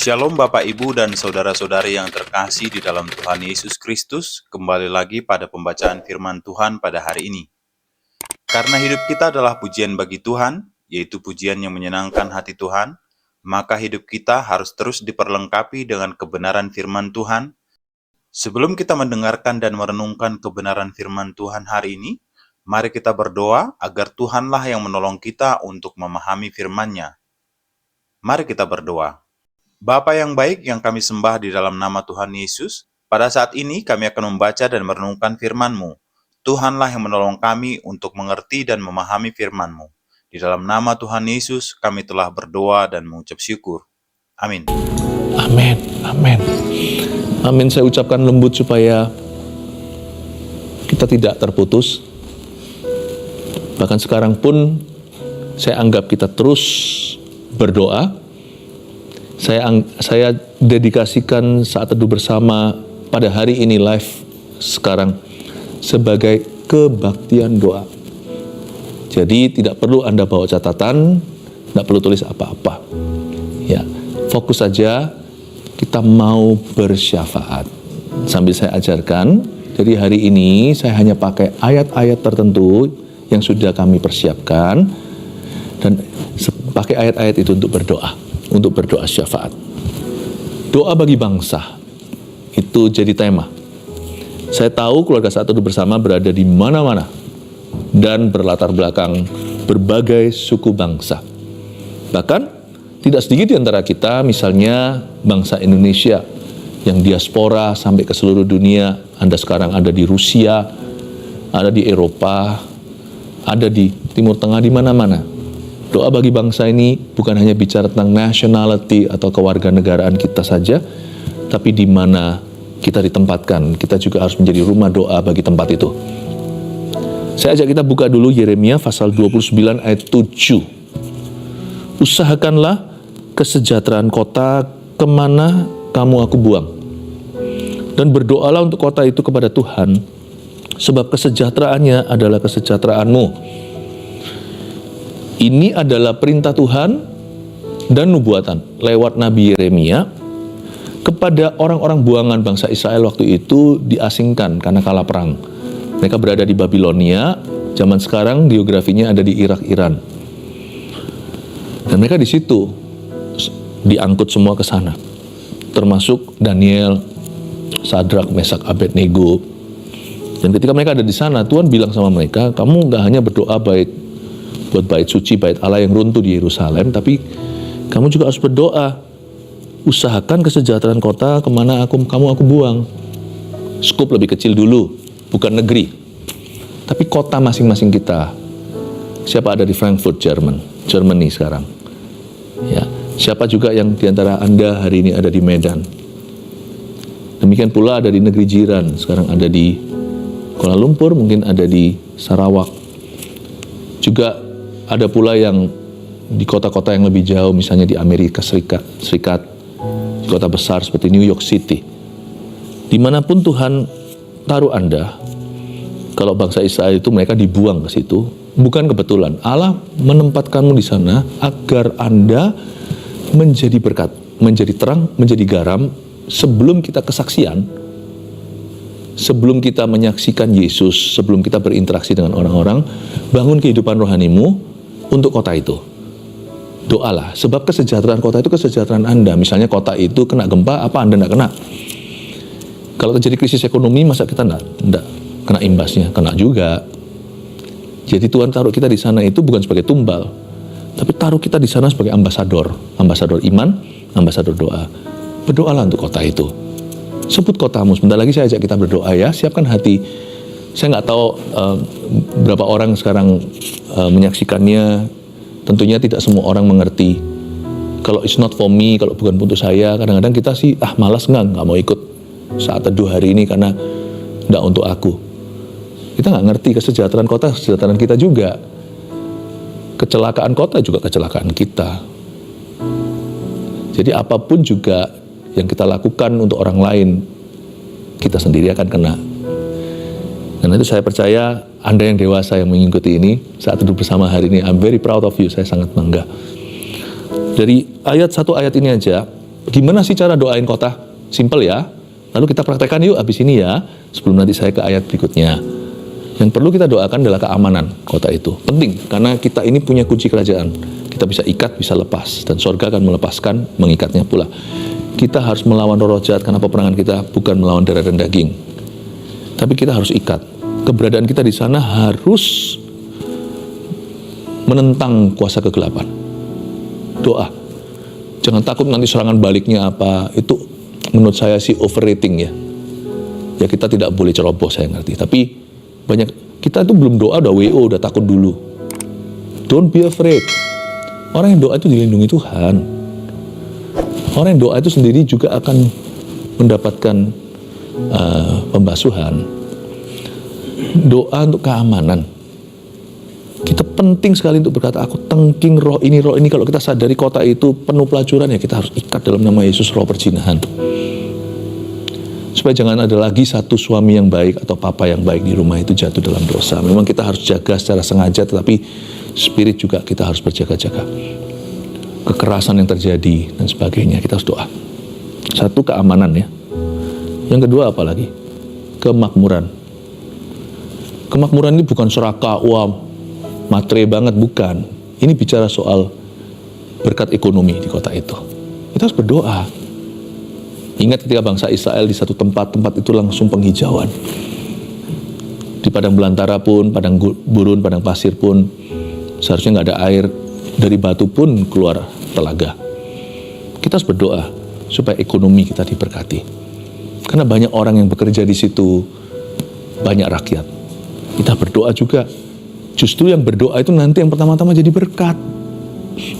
Shalom Bapak Ibu dan saudara-saudari yang terkasih di dalam Tuhan Yesus Kristus. Kembali lagi pada pembacaan firman Tuhan pada hari ini. Karena hidup kita adalah pujian bagi Tuhan, yaitu pujian yang menyenangkan hati Tuhan, maka hidup kita harus terus diperlengkapi dengan kebenaran firman Tuhan. Sebelum kita mendengarkan dan merenungkan kebenaran firman Tuhan hari ini, mari kita berdoa agar Tuhanlah yang menolong kita untuk memahami firman-Nya. Mari kita berdoa. Bapa yang baik yang kami sembah di dalam nama Tuhan Yesus, pada saat ini kami akan membaca dan merenungkan firman-Mu. Tuhanlah yang menolong kami untuk mengerti dan memahami firman-Mu. Di dalam nama Tuhan Yesus kami telah berdoa dan mengucap syukur. Amin. Amin, amin. Amin, saya ucapkan lembut supaya kita tidak terputus. Bahkan sekarang pun saya anggap kita terus berdoa. Saya dedikasikan saat teduh bersama pada hari ini live sekarang sebagai kebaktian doa. Jadi tidak perlu Anda bawa catatan, tidak perlu tulis apa-apa. Ya, fokus saja kita mau bersyafaat. Sambil saya ajarkan, jadi hari ini saya hanya pakai ayat-ayat tertentu yang sudah kami persiapkan dan pakai ayat-ayat itu untuk berdoa syafaat. Doa bagi bangsa itu jadi tema. Saya tahu keluarga Saat Teduh Bersama berada di mana-mana dan berlatar belakang berbagai suku bangsa. Bahkan tidak sedikit di antara kita, misalnya bangsa Indonesia yang diaspora sampai ke seluruh dunia. Anda sekarang ada di Rusia, ada di Eropa, ada di Timur Tengah, di mana-mana. Doa bagi bangsa ini bukan hanya bicara tentang nationality atau kewarganegaraan kita saja, tapi di mana kita ditempatkan, kita juga harus menjadi rumah doa bagi tempat itu. Saya ajak kita buka dulu Yeremia pasal 29 ayat 7. Usahakanlah kesejahteraan kota kemana kamu aku buang. Dan berdoalah untuk kota itu kepada Tuhan, sebab kesejahteraannya adalah kesejahteraanmu. Ini adalah perintah Tuhan dan nubuatan lewat Nabi Yeremia kepada orang-orang buangan bangsa Israel waktu itu diasingkan karena kalah perang. Mereka berada di Babilonia, zaman sekarang geografinya ada di Irak, Iran. Dan mereka di situ diangkut semua ke sana, termasuk Daniel, Sadrak, Mesak, Abednego. Dan ketika mereka ada di sana, Tuhan bilang sama mereka, kamu gak hanya berdoa buat bait suci, bait Allah yang runtuh di Yerusalem, tapi kamu juga harus berdoa, usahakan kesejahteraan kota kemana kamu aku buang. Skup lebih kecil dulu, bukan negeri, tapi kota masing-masing kita. Siapa ada di Frankfurt, Germany sekarang? Ya, siapa juga yang diantara Anda hari ini ada di Medan? Demikian pula ada di negeri jiran, sekarang ada di Kuala Lumpur, mungkin ada di Sarawak. Juga ada pula yang di kota-kota yang lebih jauh, misalnya di Amerika Serikat, di kota besar seperti New York City. Dimanapun Tuhan taruh Anda, kalau bangsa Israel itu mereka dibuang ke situ, bukan kebetulan. Allah menempatkanmu di sana agar Anda menjadi berkat, menjadi terang, menjadi garam, sebelum kita kesaksian, sebelum kita menyaksikan Yesus, sebelum kita berinteraksi dengan orang-orang, bangun kehidupan rohanimu untuk kota itu. Doalah, sebab kesejahteraan kota itu kesejahteraan Anda. Misalnya kota itu kena gempa, apa Anda tidak kena? Kalau terjadi krisis ekonomi, masa kita tidak kena imbasnya? Kena juga. Jadi Tuhan taruh kita di sana itu bukan sebagai tumbal, tapi taruh kita di sana sebagai ambasador iman, ambasador doa. Berdoalah untuk kota itu. Sebut kotamu. Sebentar lagi saya ajak kita berdoa ya. Siapkan hati. Saya nggak tahu berapa orang sekarang menyaksikannya. Tentunya tidak semua orang mengerti. Kalau it's not for me, kalau bukan untuk saya, kadang-kadang kita sih malas nggak mau ikut saat teduh hari ini karena nggak untuk aku. Kita nggak ngerti kesejahteraan kota, kesejahteraan kita juga. Kecelakaan kota juga kecelakaan kita. Jadi apapun juga yang kita lakukan untuk orang lain, kita sendiri akan kena. Karena itu saya percaya Anda yang dewasa yang mengikuti ini, saat teduh bersama hari ini, I'm very proud of you, saya sangat bangga. Dari satu ayat ini aja, Gimana sih cara doain kota? Simple ya. Lalu kita praktekkan yuk abis ini ya, sebelum nanti saya ke ayat berikutnya. Yang perlu kita doakan adalah keamanan kota itu. Penting, karena kita ini punya kunci kerajaan. Kita bisa ikat, bisa lepas. Dan surga akan melepaskan, mengikatnya pula. Kita harus melawan roh jahat karena peperangan kita bukan melawan darah dan daging. Tapi kita harus ikat. Keberadaan kita di sana harus menentang kuasa kegelapan. Doa. Jangan takut nanti serangan baliknya apa. Itu menurut saya sih overrating ya. Ya kita tidak boleh ceroboh, saya ngerti. Tapi banyak, kita itu belum doa udah WO, udah takut dulu. Don't be afraid. Orang yang doa itu dilindungi Tuhan. Orang yang doa itu sendiri juga akan mendapatkan pembasuhan. Doa untuk keamanan. Kita penting sekali untuk berkata, aku tengking roh ini. Kalau kita sadari kota itu penuh pelacuran, ya kita harus ikat dalam nama Yesus roh perzinahan. Supaya jangan ada lagi satu suami yang baik atau papa yang baik di rumah itu jatuh dalam dosa. Memang kita harus jaga secara sengaja, tetapi spirit juga kita harus berjaga-jaga. Kekerasan yang terjadi dan sebagainya, kita harus doa. Satu, keamanan ya. Yang kedua apa lagi? Kemakmuran. Kemakmuran ini bukan serakah, matre banget, bukan. Ini bicara soal berkat ekonomi di kota itu. Kita harus berdoa. Ingat ketika bangsa Israel di satu tempat itu langsung penghijauan. Di padang belantara pun, padang gurun, padang pasir pun, seharusnya nggak ada air. Dari batu pun keluar telaga. Kita harus berdoa supaya ekonomi kita diberkati. Karena banyak orang yang bekerja di situ, banyak rakyat. Kita berdoa juga. Justru yang berdoa itu nanti yang pertama-tama jadi berkat.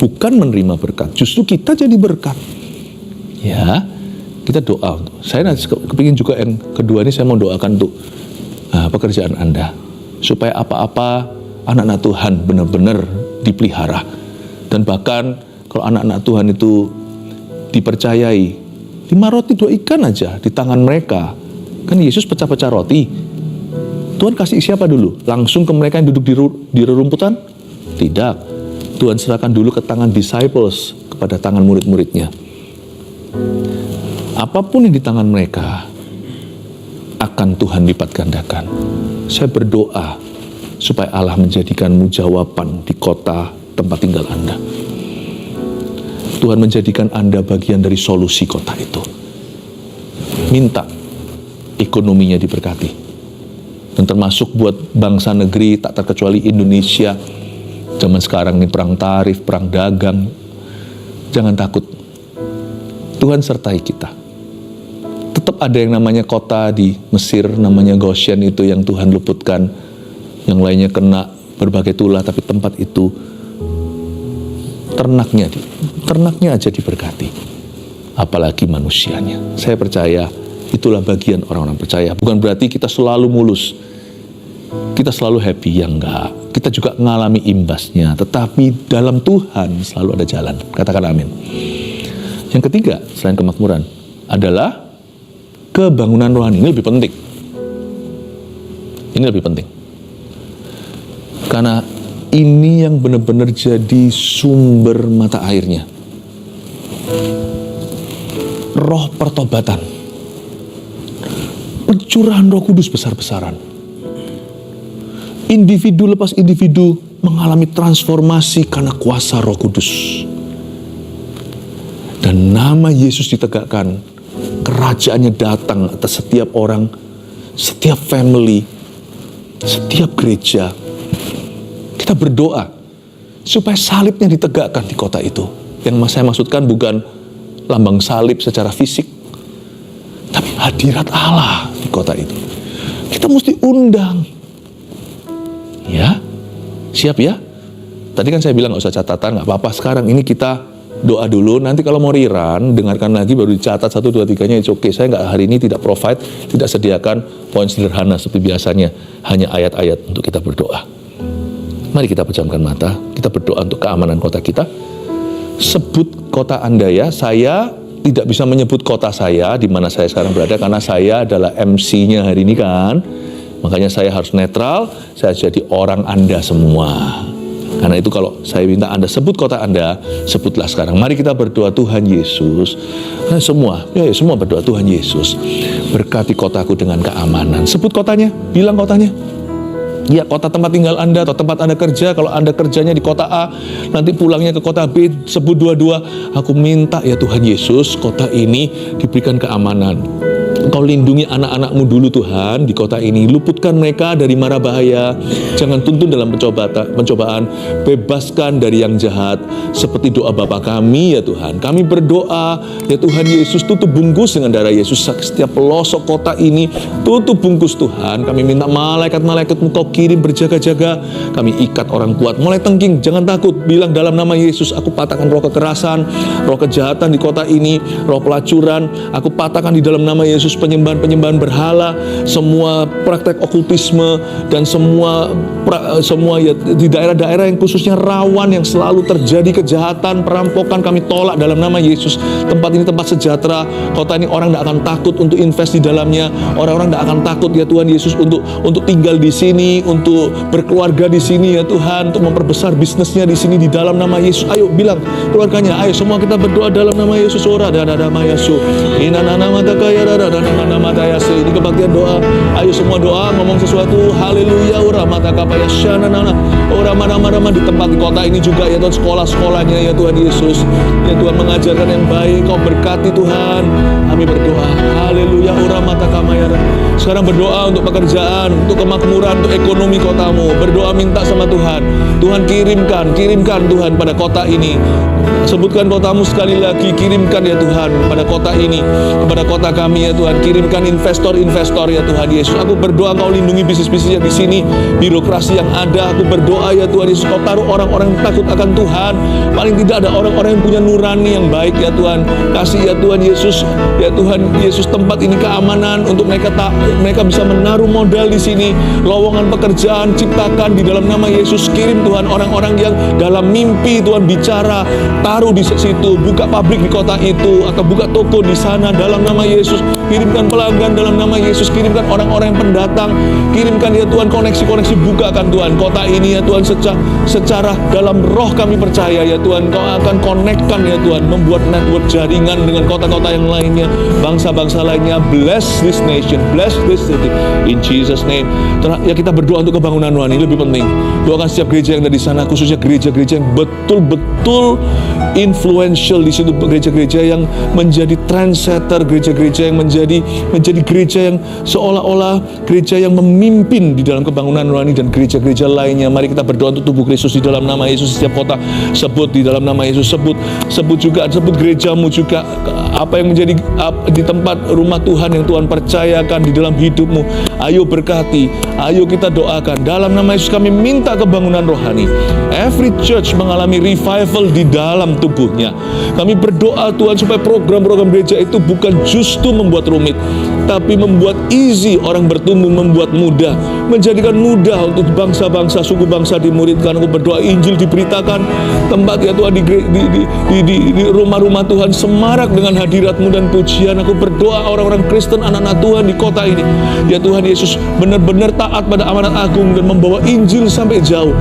Bukan menerima berkat, justru kita jadi berkat. Ya, kita doa. Saya nanti kepingin juga yang kedua ini, saya mau doakan untuk pekerjaan Anda. Supaya apa-apa anak-anak Tuhan benar-benar dipelihara. Dan bahkan kalau anak-anak Tuhan itu dipercayai, 5 roti 2 ikan aja di tangan mereka. Kan Yesus pecah-pecah roti. Tuhan kasih siapa dulu? Langsung ke mereka yang duduk di rerumputan? Tidak. Tuhan serahkan dulu ke tangan disciples, kepada tangan murid-muridnya. Apapun yang di tangan mereka akan Tuhan lipat gandakan. Saya berdoa supaya Allah menjadikanmu jawaban di kota tempat tinggal Anda. Tuhan menjadikan Anda bagian dari solusi kota itu. Minta ekonominya diberkati. Dan termasuk buat bangsa negeri tak terkecuali Indonesia. Zaman sekarang ini perang tarif, perang dagang. Jangan takut. Tuhan sertai kita. Tetap ada yang namanya kota di Mesir, namanya Goshen itu yang Tuhan luputkan. Yang lainnya kena berbagai tulah, tapi tempat itu ternaknya aja diberkati. Apalagi manusianya. Saya percaya itulah bagian orang-orang percaya. Bukan berarti kita selalu mulus. Kita selalu happy, ya enggak. Kita juga mengalami imbasnya. Tetapi dalam Tuhan selalu ada jalan. Katakan amin. Yang ketiga, selain kemakmuran, adalah kebangunan rohani. Ini lebih penting. Ini lebih penting. Karena ini yang benar-benar jadi sumber mata airnya. Roh pertobatan. Pencurahan Roh Kudus besar-besaran. Individu lepas individu mengalami transformasi karena kuasa Roh Kudus. Dan nama Yesus ditegakkan. Kerajaannya datang atas setiap orang, setiap family, setiap gereja. Kita berdoa supaya salibnya ditegakkan di kota itu. Yang saya maksudkan bukan lambang salib secara fisik, tapi hadirat Allah di kota itu. Kita mesti undang. Ya, siap ya? Tadi kan saya bilang gak usah catatan, gak apa-apa. Sekarang ini kita doa dulu. Nanti kalau mau rerun, dengarkan lagi baru dicatat 1, 2, 3-nya. It's okay. Saya hari ini tidak provide, tidak sediakan poin sederhana seperti biasanya. Hanya ayat-ayat untuk kita berdoa. Mari kita pejamkan mata. Kita berdoa untuk keamanan kota kita. Sebut kota Anda ya. Saya tidak bisa menyebut kota saya di mana saya sekarang berada karena saya adalah MC-nya hari ini kan. Makanya saya harus netral, saya jadi orang Anda semua. Karena itu kalau saya minta Anda sebut kota Anda, sebutlah sekarang. Mari kita berdoa, Tuhan Yesus. Semua berdoa, Tuhan Yesus, berkati kotaku dengan keamanan. Sebut kotanya, bilang kotanya. Ya, kota tempat tinggal Anda atau tempat Anda kerja. Kalau Anda kerjanya di kota A, nanti pulangnya ke kota B, sebut dua-dua. Aku minta ya Tuhan Yesus, kota ini diberikan keamanan. Engkau lindungi anak-anakmu dulu Tuhan di kota ini. Luputkan mereka dari mara bahaya. Jangan tuntun dalam pencobaan. Bebaskan dari yang jahat. Seperti doa Bapa kami ya Tuhan. Kami berdoa ya Tuhan Yesus, tutup bungkus dengan darah Yesus setiap pelosok kota ini. Tutup bungkus Tuhan. Kami minta malaikat-malaikatmu Kau kirim berjaga-jaga. Kami ikat orang kuat. Mulai tengking, jangan takut. Bilang dalam nama Yesus, aku patahkan roh kekerasan, roh kejahatan di kota ini, roh pelacuran. Aku patahkan di dalam nama Yesus penyembahan berhala, semua praktek okultisme dan semua ya, di daerah-daerah yang khususnya rawan yang selalu terjadi kejahatan, perampokan, kami tolak dalam nama Yesus. Tempat ini tempat sejahtera. Kota ini orang tidak akan takut untuk invest di dalamnya. Orang-orang tidak akan takut ya Tuhan Yesus untuk tinggal di sini, untuk berkeluarga di sini ya Tuhan, untuk memperbesar bisnisnya di sini di dalam nama Yesus. Ayo bilang keluarganya, ayo semua kita berdoa dalam nama Yesus. Ini kebaktian doa. Ayo semua doa, ngomong sesuatu. Haleluya. Di tempat di kota ini juga ya Tuhan, sekolah-sekolahnya ya Tuhan Yesus. Ya Tuhan, mengajarkan yang baik. Kau berkati Tuhan. Kami berdoa. Haleluya. Sekarang berdoa untuk pekerjaan, untuk kemakmuran, untuk ekonomi kotamu. Berdoa minta sama Tuhan. Tuhan kirimkan Tuhan pada kota ini. Sebutkan kotamu sekali lagi, kirimkan ya Tuhan pada kota ini, kepada kota kami ya Tuhan. Kirimkan investor-investor ya Tuhan Yesus. Aku berdoa Kau lindungi bisnis-bisnis yang di sini, birokrasi yang ada. Aku berdoa ya Tuhan Yesus, Kau taruh orang-orang yang takut akan Tuhan. Paling tidak ada orang-orang yang punya nurani yang baik ya Tuhan. Kasih ya Tuhan Yesus, ya Tuhan Yesus, tempat ini keamanan untuk mereka bisa menaruh modal di sini. Lowongan pekerjaan ciptakan di dalam nama Yesus. Kirim Tuhan orang-orang yang dalam mimpi Tuhan bicara, taruh di situ, buka pabrik di kota itu atau buka toko di sana dalam nama Yesus. Kirimkan pelanggan dalam nama Yesus. Kirimkan orang-orang yang pendatang. Kirimkan ya Tuhan koneksi-koneksi, bukakan Tuhan kota ini ya Tuhan. Secara dalam roh kami percaya ya Tuhan, Kau akan konekkan ya Tuhan, membuat network jaringan dengan kota-kota yang lainnya, bangsa-bangsa lainnya. Bless this nation, bless this city in Jesus name. Ya, kita berdoa untuk kebangunan rohani. Lebih penting, doakan setiap gereja yang ada di sana, khususnya gereja-gereja yang betul-betul influential di situ, gereja-gereja yang menjadi trendsetter, gereja-gereja yang menjadi gereja yang seolah-olah gereja yang memimpin di dalam kebangunan rohani, dan gereja-gereja lainnya. Mari kita berdoa untuk tubuh Kristus di dalam nama Yesus. Setiap kota sebut di dalam nama Yesus, sebut gerejamu juga, apa yang menjadi di tempat rumah Tuhan yang Tuhan percayakan di dalam hidupmu. Ayo berkati, ayo kita doakan dalam nama Yesus. Kami minta kebangunan rohani. Every church mengalami revival di dalam tubuhnya. Kami berdoa Tuhan supaya program-program gereja itu bukan justru membuat rumit, tapi membuat easy orang bertumbuh, membuat mudah, menjadikan mudah untuk bangsa-bangsa, suku bangsa dimuridkan. Aku berdoa Injil diberitakan, tempat ya Tuhan di rumah-rumah Tuhan semarak dengan hadirat-Mu dan pujian. Aku berdoa orang-orang Kristen, anak-anak Tuhan di kota ini ya Tuhan Yesus, benar-benar taat pada amanat agung dan membawa Injil sampai jauh,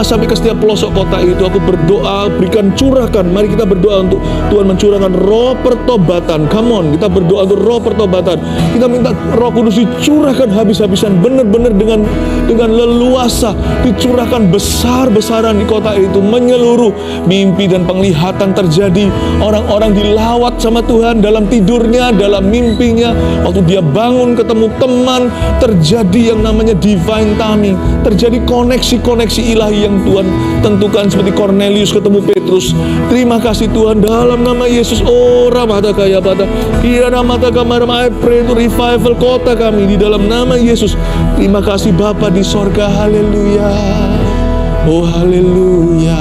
sampai ke setiap pelosok kota itu. Aku berdoa, berikan, curahkan. Mari kita berdoa untuk Tuhan mencurahkan roh pertobatan. Come on, kita berdoa untuk roh pertobatan. Kita minta Roh Kudus dicurahkan habis-habisan, benar-benar dengan leluasa, dicurahkan besar-besaran di kota itu, menyeluruh. Mimpi dan penglihatan terjadi. Orang-orang dilawat sama Tuhan dalam tidurnya, dalam mimpinya. Waktu dia bangun ketemu teman, terjadi yang namanya divine timing, terjadi koneksi-koneksi ilahi yang Tuhan tentukan, seperti Cornelius ketemu Petrus. Terima kasih Tuhan dalam nama Yesus. Oh ramadakaya pada I pray to revival kota kami di dalam nama Yesus. Terima kasih Bapa di sorga. Haleluya. Oh haleluya.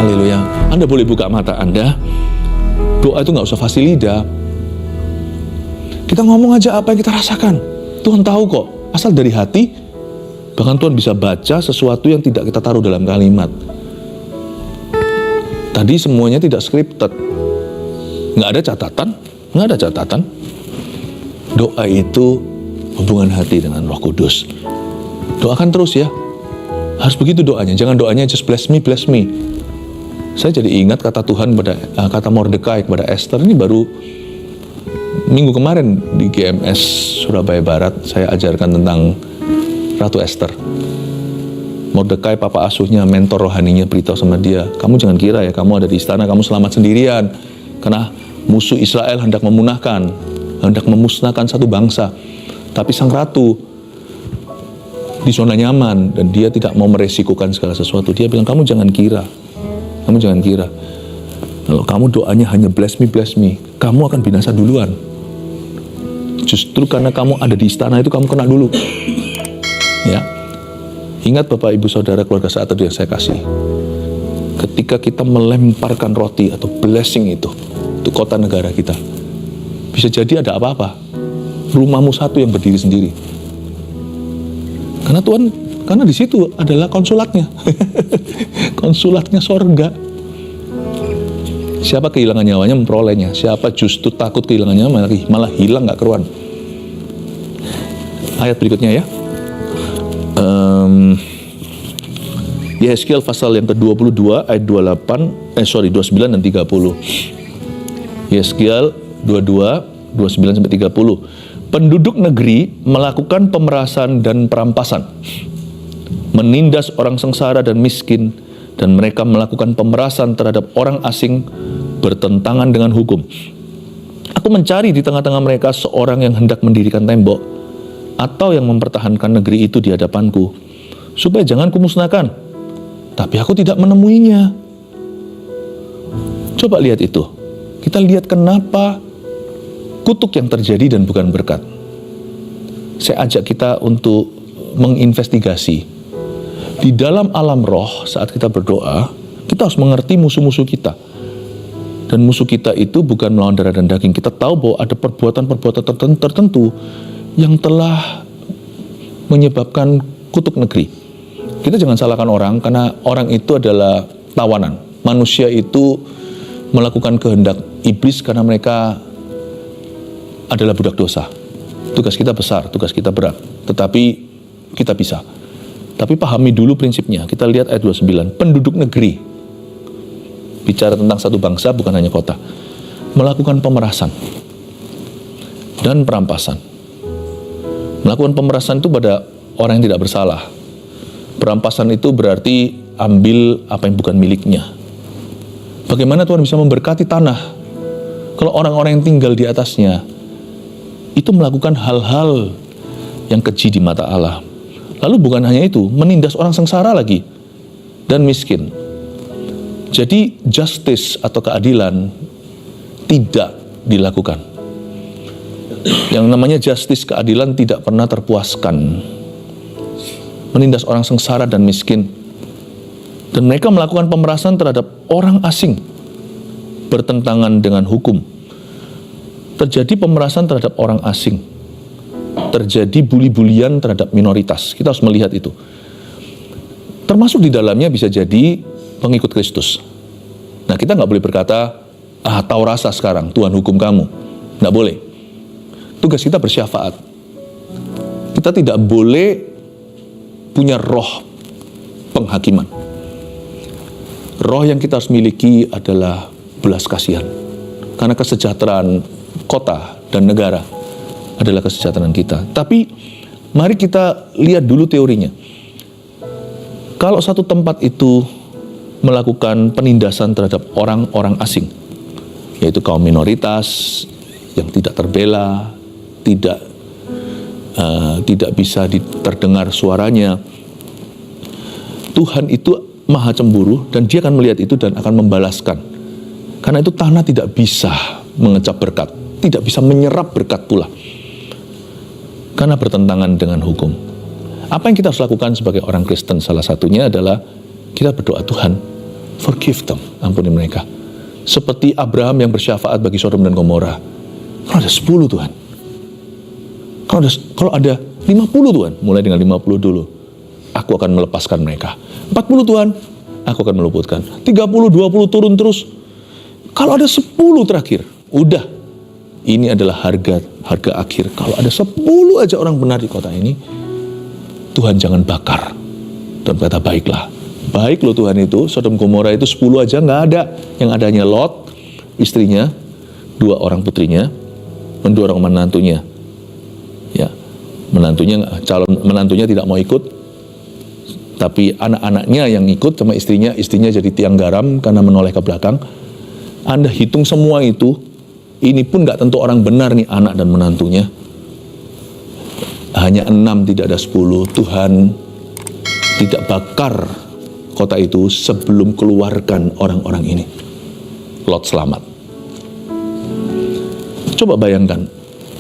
Haleluya. Anda boleh buka mata Anda. Doa itu gak usah fasih lidah. Kita ngomong aja apa yang kita rasakan. Tuhan tahu kok, asal dari hati. Bahkan Tuhan bisa baca sesuatu yang tidak kita taruh dalam kalimat. Tadi semuanya tidak scripted, nggak ada catatan. Doa itu hubungan hati dengan Roh Kudus. Doakan terus ya. Harus begitu doanya. Jangan doanya just bless me, bless me. Saya jadi ingat kata Tuhan kata Mordekai kepada Esther. Ini baru minggu kemarin di GMS Surabaya Barat saya ajarkan tentang Ratu Esther. Mordekai, papa asuhnya, mentor rohaninya, beritahu sama dia, kamu jangan kira ya kamu ada di istana kamu selamat sendirian, karena musuh Israel hendak memusnahkan satu bangsa. Tapi sang ratu di zona nyaman dan dia tidak mau meresikukan segala sesuatu. Dia bilang, kamu jangan kira. Kalau kamu doanya hanya bless me, kamu akan binasa duluan. Justru karena kamu ada di istana itu kamu kena dulu. Ya. Ingat Bapak Ibu Saudara keluarga saat itu yang saya kasih. Ketika kita melemparkan roti atau blessing itu kota negara kita, bisa jadi ada apa-apa. Rumahmu satu yang berdiri sendiri. Karena di situ adalah konsulatnya. Konsulatnya sorga. Siapa kehilangan nyawanya memperolehnya. Siapa justru takut kehilangan nyawa malah hilang gak keruan. Ayat berikutnya ya. Yehezkiel pasal yang ke-22 ayat 29 dan 30. Yehezkiel 22 29 sampai 30. Penduduk negeri melakukan pemerasan dan perampasan, menindas orang sengsara dan miskin, dan mereka melakukan pemerasan terhadap orang asing bertentangan dengan hukum. Aku mencari di tengah-tengah mereka seorang yang hendak mendirikan tembok atau yang mempertahankan negeri itu di hadapanku, supaya jangan kumusnahkan. Tapi aku tidak menemuinya. Coba lihat itu. Kita lihat kenapa kutuk yang terjadi dan bukan berkat. Saya ajak kita untuk menginvestigasi. Di dalam alam roh saat kita berdoa, kita harus mengerti musuh-musuh kita. Dan musuh kita itu bukan melawan darah dan daging. Kita tahu bahwa ada perbuatan-perbuatan tertentu yang telah menyebabkan kutuk negeri. Kita jangan salahkan orang, karena orang itu adalah tawanan. Manusia itu melakukan kehendak iblis karena mereka adalah budak dosa. Tugas kita besar, tugas kita berat, tetapi kita bisa. Tapi pahami dulu prinsipnya. Kita lihat ayat 29. Penduduk negeri, bicara tentang satu bangsa bukan hanya kota, melakukan pemerasan dan perampasan. Melakukan pemerasan itu pada orang yang tidak bersalah. Perampasan itu berarti ambil apa yang bukan miliknya. Bagaimana Tuhan bisa memberkati tanah kalau orang-orang yang tinggal di atasnya itu melakukan hal-hal yang keji di mata Allah. Lalu bukan hanya itu, menindas orang sengsara lagi dan miskin. Jadi justice atau keadilan tidak dilakukan. Yang namanya justice, keadilan tidak pernah terpuaskan. Menindas orang sengsara dan miskin. Dan mereka melakukan pemerasan terhadap orang asing, bertentangan dengan hukum. Terjadi pemerasan terhadap orang asing. Terjadi buli-bulian terhadap minoritas. Kita harus melihat itu. Termasuk di dalamnya bisa jadi pengikut Kristus. Nah, kita nggak boleh berkata, tahu rasa sekarang, Tuhan hukum kamu. Nggak boleh. Tugas kita bersyafaat. Kita tidak boleh punya roh penghakiman. Roh yang kita harus miliki adalah belas kasihan. Karena kesejahteraan kota dan negara adalah kesejahteraan kita. Tapi mari kita lihat dulu teorinya. Kalau satu tempat itu melakukan penindasan terhadap orang-orang asing, yaitu kaum minoritas yang tidak terbela, tidak bisa terdengar suaranya, Tuhan itu maha cemburu dan dia akan melihat itu dan akan membalaskan. Karena itu tanah tidak bisa mengecap berkat, tidak bisa menyerap berkat pula, karena bertentangan dengan hukum. Apa yang kita harus lakukan sebagai orang Kristen? Salah satunya adalah kita berdoa, Tuhan, forgive them, ampuni mereka. Seperti Abraham yang bersyafaat bagi Sodom dan Gomora. Kalau ada 10 Tuhan, kalau ada 50 Tuhan, mulai dengan 50 dulu, aku akan melepaskan mereka. 40 Tuhan, aku akan meluputkan. 30, 20 turun terus. Kalau ada 10 terakhir, udah. Ini adalah harga akhir. Kalau ada 10 aja orang benar di kota ini, Tuhan jangan bakar. Dan berkata, baiklah. Baik loh Tuhan itu, Sodom Gomora itu 10 aja nggak ada. Yang adanya Lot, istrinya, 2 orang putrinya, mendorong menantunya. Ya, calon menantunya tidak mau ikut, tapi anak-anaknya yang ikut sama istrinya jadi tiang garam karena menoleh ke belakang. Anda hitung semua itu, ini pun nggak tentu orang benar nih anak dan menantunya. Hanya 6, tidak ada 10. Tuhan tidak bakar kota itu sebelum keluarkan orang-orang ini. Lot selamat. Coba bayangkan,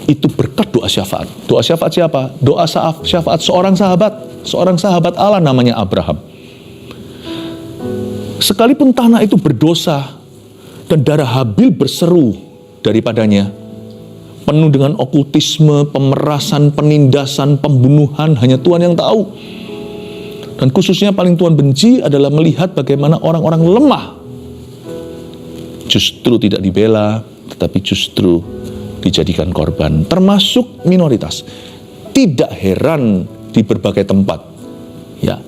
itu berkat doa syafaat. Doa syafaat siapa? Doa syafaat seorang sahabat Allah namanya Abraham. Sekalipun tanah itu berdosa dan darah Habil berseru daripadanya, penuh dengan okultisme, pemerasan, penindasan, pembunuhan, hanya Tuhan yang tahu. Dan khususnya paling Tuhan benci adalah melihat bagaimana orang-orang lemah justru tidak dibela, tetapi justru dijadikan korban, termasuk minoritas. Tidak heran di berbagai tempat, ya,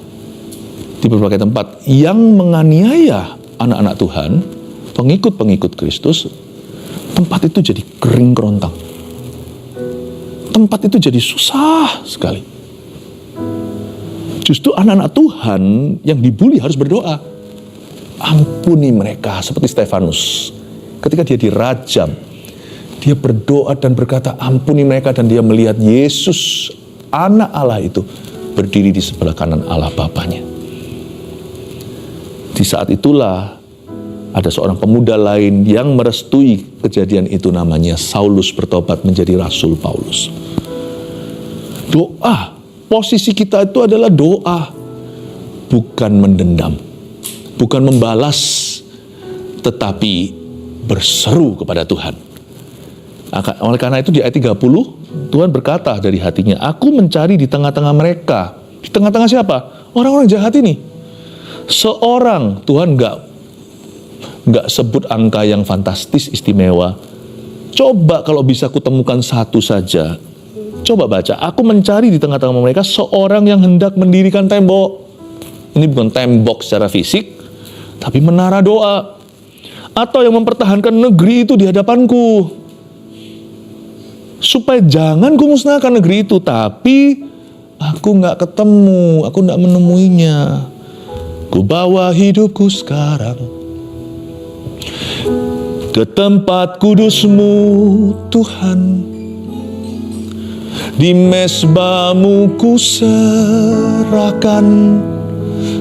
di berbagai tempat yang menganiaya anak-anak Tuhan, pengikut-pengikut Kristus, tempat itu jadi kering kerontang. Tempat itu jadi susah sekali. Justru anak-anak Tuhan yang dibully harus berdoa. Ampuni mereka, seperti Stefanus. Ketika dia dirajam, dia berdoa dan berkata, ampuni mereka, dan dia melihat Yesus, anak Allah itu, berdiri di sebelah kanan Allah Bapanya. Di saat itulah ada seorang pemuda lain yang merestui kejadian itu, namanya Saulus, bertobat menjadi Rasul Paulus. Doa. Posisi kita itu adalah doa, bukan mendendam, bukan membalas, tetapi berseru kepada Tuhan. Oleh karena itu di ayat 30, Tuhan berkata dari hatinya, aku mencari di tengah-tengah mereka. Di tengah-tengah siapa? Orang-orang jahat ini. Seorang, Tuhan nggak sebut angka yang fantastis, istimewa. Coba kalau bisa kutemukan satu saja. Coba baca, aku mencari di tengah-tengah mereka seorang yang hendak mendirikan tembok. Ini bukan tembok secara fisik, tapi menara doa. Atau yang mempertahankan negeri itu di hadapanku. Supaya jangan kumusnahkan negeri itu, tapi aku nggak ketemu, aku nggak menemuinya. Ku bawa hidupku sekarang ke tempat kudus-Mu, Tuhan. Di mezbah-Mu ku serahkan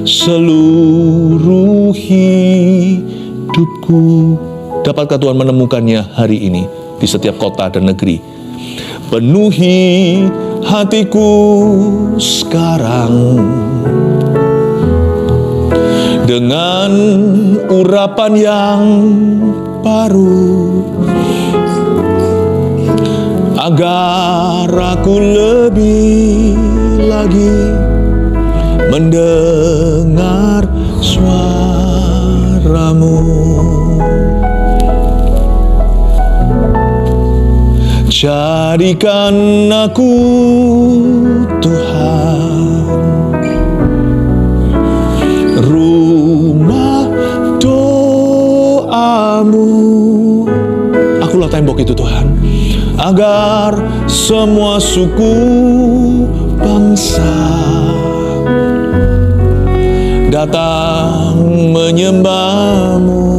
seluruh hidupku. Dapatkah Tuhan menemukannya hari ini di setiap kota dan negeri? Penuhi hatiku sekarang dengan urapan yang baru, agar aku lebih lagi mendengar suara-Mu. Jadikan aku, Tuhan, rumah doa-Mu. Akulah tembok itu, Tuhan, agar semua suku bangsa datang menyembah-Mu.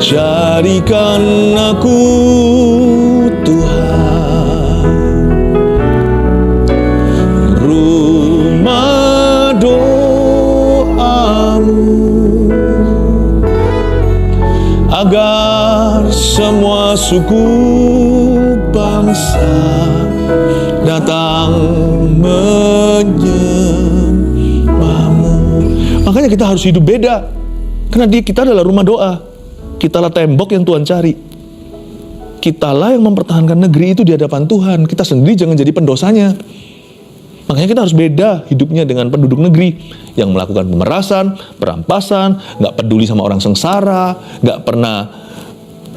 Jadikan aku, Tuhan, rumah doa-Mu, agar semua suku bangsa datang menyembah-Mu. Makanya kita harus hidup beda, karena kita adalah rumah doa. Kitalah tembok yang Tuhan cari. Kitalah yang mempertahankan negeri itu di hadapan Tuhan. Kita sendiri jangan jadi pendosanya. Makanya kita harus beda hidupnya dengan penduduk negeri yang melakukan pemerasan, perampasan, gak peduli sama orang sengsara, gak pernah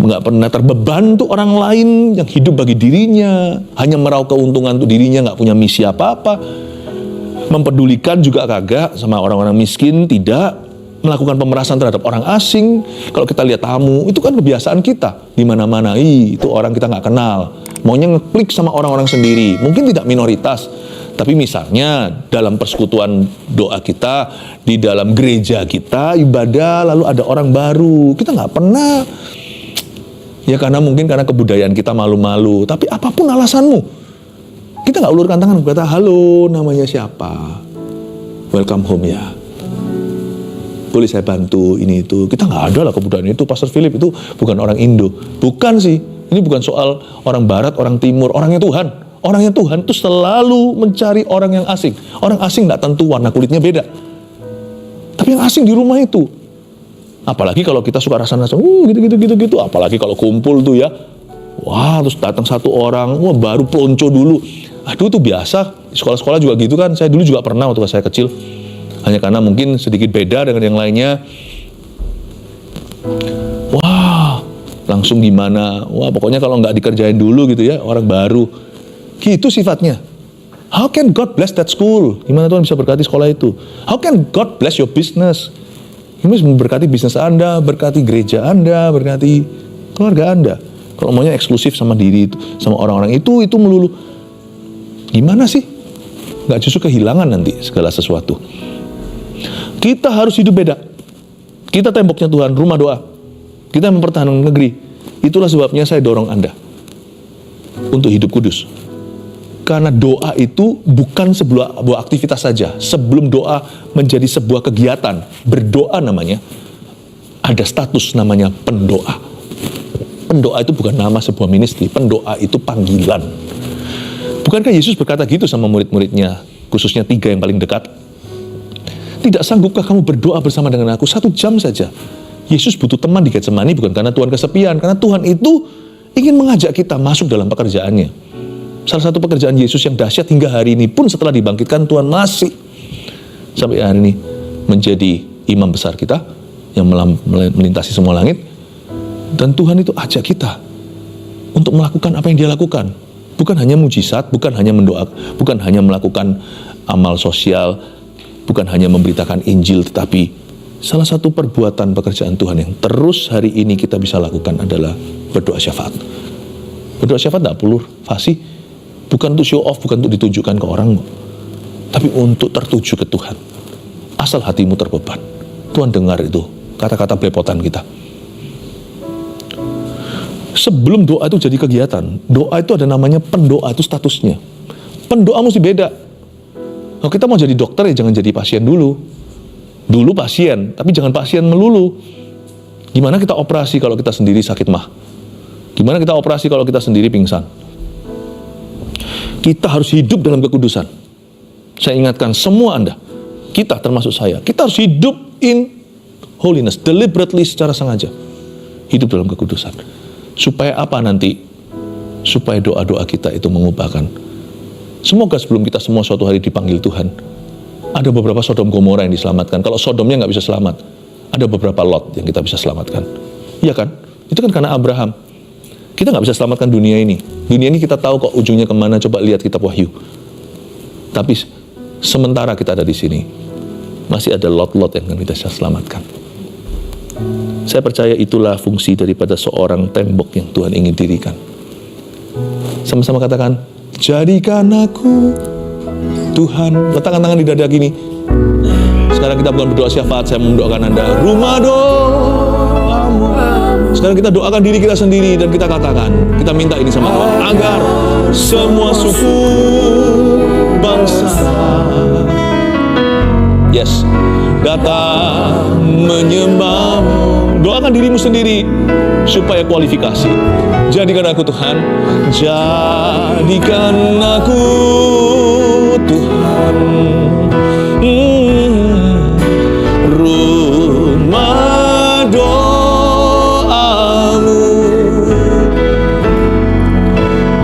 nggak pernah terbeban untuk orang lain, yang hidup bagi dirinya, hanya meraup keuntungan untuk dirinya, nggak punya misi apa-apa. Mempedulikan juga kagak sama orang-orang miskin, tidak. Melakukan pemerasan terhadap orang asing. Kalau kita lihat tamu, itu kan kebiasaan kita di mana-mana. Itu orang kita nggak kenal, maunya ngeklik sama orang-orang sendiri. Mungkin tidak minoritas, tapi misalnya dalam persekutuan doa kita, di dalam gereja kita ibadah, lalu ada orang baru, kita nggak pernah. Ya karena mungkin karena kebudayaan kita malu-malu. Tapi apapun alasanmu, kita nggak ulurkan tangan berkata, halo, namanya siapa? Welcome home ya. Boleh saya bantu ini itu. Kita nggak ada lah kebudayaan itu. Pastor Philip itu bukan orang Indo. Bukan sih. Ini bukan soal orang Barat, orang Timur, orangnya Tuhan. Orangnya Tuhan itu selalu mencari orang yang asing. Orang asing nggak tentu warna kulitnya beda. Tapi yang asing di rumah itu. Apalagi kalau kita suka rasa-rasa, gitu. Apalagi kalau kumpul tuh ya. Wah, terus datang satu orang, wah baru pelonco dulu. Aduh, itu biasa. Di sekolah-sekolah juga gitu kan. Saya dulu juga pernah waktu saya kecil. Hanya karena mungkin sedikit beda dengan yang lainnya. Wah, langsung gimana? Wah, pokoknya kalau nggak dikerjain dulu gitu ya, orang baru. Gitu sifatnya. How can God bless that school? Gimana Tuhan bisa berkati sekolah itu? How can God bless your business? Gimana bisa berkati bisnis Anda, berkati gereja Anda, berkati keluarga Anda? Kalau maunya eksklusif sama diri itu, sama orang-orang itu melulu. Gimana sih? Nggak justru kehilangan nanti segala sesuatu. Kita harus hidup beda. Kita temboknya Tuhan, rumah doa. Kita mempertahankan negeri. Itulah sebabnya saya dorong Anda untuk hidup kudus. Karena doa itu bukan sebuah aktivitas saja. Sebelum doa menjadi sebuah kegiatan, berdoa namanya, ada status namanya pendoa. Pendoa itu bukan nama sebuah ministry, pendoa itu panggilan. Bukankah Yesus berkata gitu sama murid-muridnya, khususnya 3 yang paling dekat? Tidak sanggupkah kamu berdoa bersama dengan aku 1 jam saja? Yesus butuh teman di Getsemani bukan karena Tuhan kesepian, karena Tuhan itu ingin mengajak kita masuk dalam pekerjaannya. Salah satu pekerjaan Yesus yang dahsyat hingga hari ini pun setelah dibangkitkan, Tuhan masih sampai hari ini menjadi imam besar kita yang melintasi semua langit. Dan Tuhan itu ajak kita untuk melakukan apa yang Dia lakukan. Bukan hanya mujizat, bukan hanya mendoakan, bukan hanya melakukan amal sosial, bukan hanya memberitakan Injil, tetapi salah satu perbuatan pekerjaan Tuhan yang terus hari ini kita bisa lakukan adalah berdoa syafaat. Berdoa syafaat tidak perlu fasih, bukan untuk show off, bukan untuk ditunjukkan ke orang, tapi untuk tertuju ke Tuhan. Asal hatimu terbeban, Tuhan dengar itu kata-kata belepotan kita. Sebelum doa itu jadi kegiatan, doa itu ada namanya pendoa, itu statusnya. Pendoa mesti beda. Kalau kita mau jadi dokter ya jangan jadi pasien dulu. Dulu pasien, tapi jangan pasien melulu. Gimana kita operasi kalau kita sendiri sakit mah? Gimana kita operasi kalau kita sendiri pingsan? Kita harus hidup dalam kekudusan. Saya ingatkan semua Anda, kita termasuk saya, kita harus hidup in holiness, deliberately, secara sengaja. Hidup dalam kekudusan. Supaya apa nanti? Supaya doa-doa kita itu mengubahkan. Semoga sebelum kita semua suatu hari dipanggil Tuhan, ada beberapa Sodom Gomora yang diselamatkan. Kalau Sodomnya nggak bisa selamat, ada beberapa Lot yang kita bisa selamatkan. Iya kan? Itu kan karena Abraham. Kita nggak bisa selamatkan dunia ini. Dunia ini kita tahu kok ujungnya kemana, coba lihat kitab Wahyu. Tapi sementara kita ada di sini, masih ada Lot-Lot yang kita bisa selamatkan. Saya percaya itulah fungsi daripada seorang tembok yang Tuhan ingin dirikan. Sama-sama katakan, jadikan aku Tuhan. Letakkan tangan di dada gini. Sekarang kita bukan berdoa syafaat, saya mendoakan Anda. Rumah doamu. Sekarang kita doakan diri kita sendiri dan kita katakan, kita minta ini sama Tuhan, agar semua suku, bangsa, yes, datang menyembahmu. Doakan dirimu sendiri supaya kualifikasi. Jadikan aku Tuhan, jadikan aku Tuhan. Rumah doamu,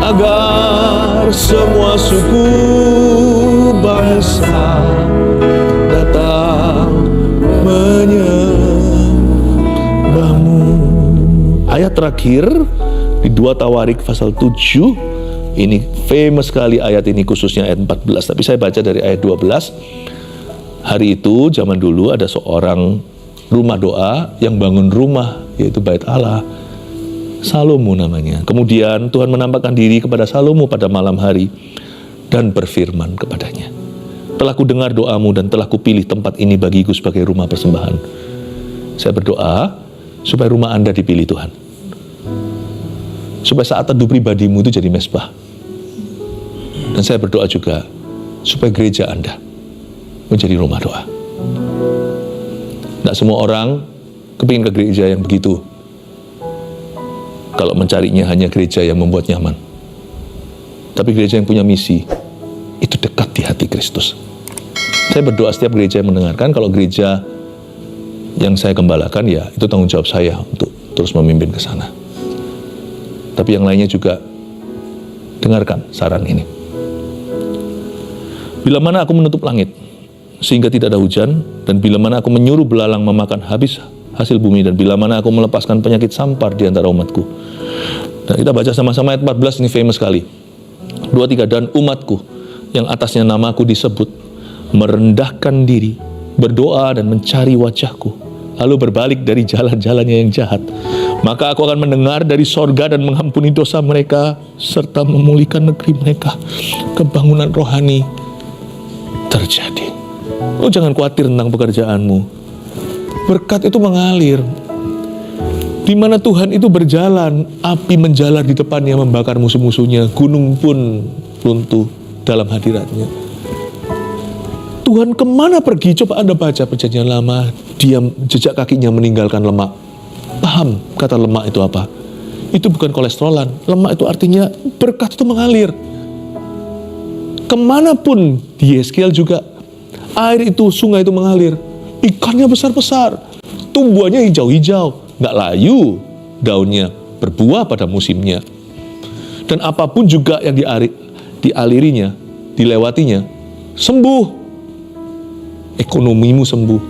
agar semua suku, bangsa datang menyembahmu. ayat terakhir di 2 Tawarik pasal 7, ini famous sekali ayat ini, khususnya ayat 14, tapi saya baca dari ayat 12. Hari itu, zaman dulu ada seorang rumah doa yang bangun rumah, yaitu Bait Allah. Salomo namanya. Kemudian Tuhan menampakkan diri kepada Salomo pada malam hari dan berfirman kepadanya, telah ku dengar doamu dan telah kupilih tempat ini bagiku sebagai rumah persembahan. Saya berdoa supaya rumah Anda dipilih Tuhan, supaya saat teduh pribadimu itu jadi mezbah. Dan saya berdoa juga supaya gereja Anda menjadi rumah doa. Tidak semua orang kepingin ke gereja yang begitu, kalau mencarinya hanya gereja yang membuat nyaman. Tapi gereja yang punya misi, itu dekat di hati Kristus. Saya berdoa setiap gereja yang mendengarkan, kalau gereja yang saya gembalakan, ya itu tanggung jawab saya untuk terus memimpin ke sana. Tapi yang lainnya juga dengarkan saran ini. Bila mana aku menutup langit sehingga tidak ada hujan, dan bila mana aku menyuruh belalang memakan habis hasil bumi, dan bila mana aku melepaskan penyakit sampar di antara umatku. Dan kita baca sama-sama ayat 14, ini famous sekali. 2-3, dan umatku yang atasnya namaku disebut merendahkan diri, berdoa dan mencari wajahku, lalu berbalik dari jalan-jalannya yang jahat, maka aku akan mendengar dari sorga dan mengampuni dosa mereka, serta memulihkan negeri mereka. Kebangunan rohani terjadi. Lo jangan khawatir tentang pekerjaanmu. Berkat itu mengalir. Di mana Tuhan itu berjalan, api menjalar di depannya membakar musuh-musuhnya, gunung pun runtuh dalam hadiratnya. Tuhan kemana pergi? Coba Anda baca Perjanjian Lama, dia jejak kakinya meninggalkan lemak. Paham kata lemak itu apa? Itu bukan kolesterolan. Lemak itu artinya berkat itu mengalir. Kemanapun di Yeskiel juga, air itu, sungai itu mengalir. Ikannya besar-besar, tumbuhannya hijau-hijau, nggak layu, daunnya berbuah pada musimnya. Dan apapun juga yang dialirinya, dilewatinya, sembuh. Ekonomimu sembuh.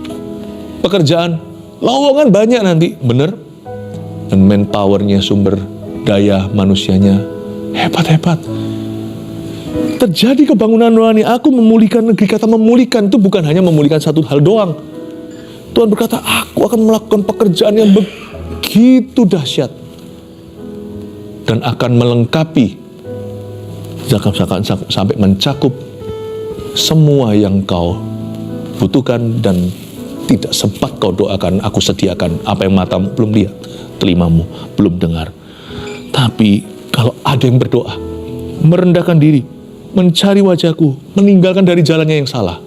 Pekerjaan, lowongan banyak nanti, bener. Dan manpowernya, sumber daya manusianya hebat-hebat. Terjadi kebangunan rohani. Aku memulihkan negeri. Kata memulihkan itu bukan hanya memulihkan satu hal doang. Tuhan berkata, aku akan melakukan pekerjaan yang begitu dahsyat dan akan melengkapi sampai mencakup semua yang kau butuhkan dan tidak sempat kau doakan. Aku sediakan apa yang matamu belum lihat, telingamu belum dengar. Tapi kalau ada yang berdoa, merendahkan diri, mencari wajahku, meninggalkan dari jalannya yang salah,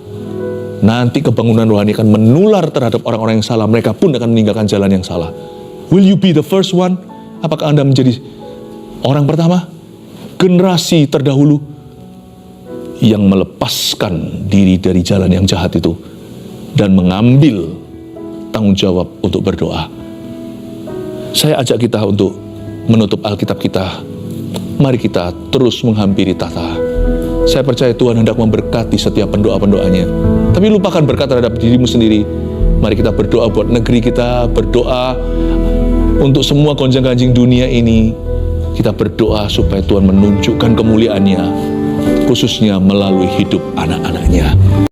nanti kebangunan rohani akan menular terhadap orang-orang yang salah. Mereka pun akan meninggalkan jalan yang salah. Will you be the first one? Apakah Anda menjadi orang pertama? Generasi terdahulu yang melepaskan diri dari jalan yang jahat itu dan mengambil tanggung jawab untuk berdoa. Saya ajak kita untuk menutup Alkitab kita. Mari kita terus menghampiri tahta. Saya percaya Tuhan hendak memberkati setiap pendoa-pendoanya. Tapi lupakan berkat terhadap dirimu sendiri. Mari kita berdoa buat negeri kita, berdoa untuk semua gonjang-ganjing dunia ini. Kita berdoa supaya Tuhan menunjukkan kemuliaan-Nya, khususnya melalui hidup anak-anak-Nya.